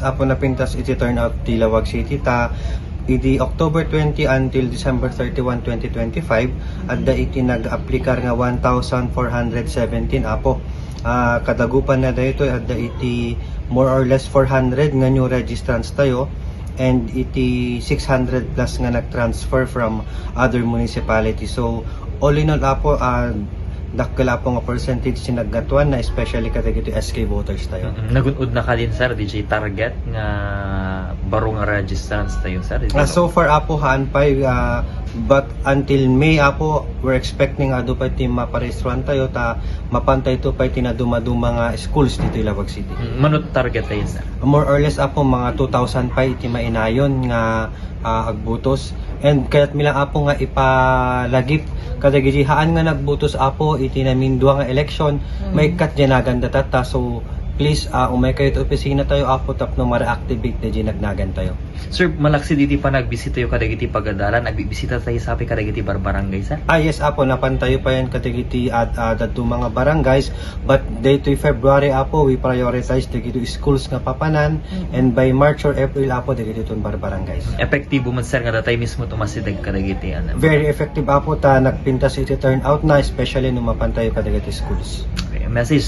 Apo napintas iti turnout ti Lawag City ta idi October 20 until December 31, 2025 at da iti nag-aplikar nga 1,417 apo. Kadagupan na dito at da iti more or less 400 nga new registrants tayo and iti 600 plus nga nag-transfer from other municipalities. So all in all apo, dakila po nga percentage sinagatuan na especially kadagiti SK voters tayo. Nagunod na ka din sir, DJ target nga baro nga registrants tayo sir. So far apo haanpay, but until May apo we're expecting ado pa iti maparegistruan tayo ta mapantay to pa iti na dumaduma nga schools dito i Lawag City. Manot target tayo sir. More or less apo mga 2,000 pa iti mainayon nga agbutos, and kaya't milang apo nga ipalagip kadagiti haan nga nagbutos apo iti namin duwa nga election may kat dyan data. So please umay kayo ito opisina tayo apo tapno ma-reactivate na dyan nagnagan tayo. Sir, malaksi diti pa nagbisita yung kadagiti pagadalan, nagbibisita tayo sa kadagiti barbarangay sir? Yes apo, napantayo pa yan kadagiti at datu mga barangays, but day to February apo we prioritize dagiti schools nga papanan, and by March or April apo dagiti itong barangays. Epektibo man sir nga datay mismo tumasidag kadagiti ano? Very effective apo ta nagpintas iti turnout na especially nung mapantayo kadagiti schools. Okay, message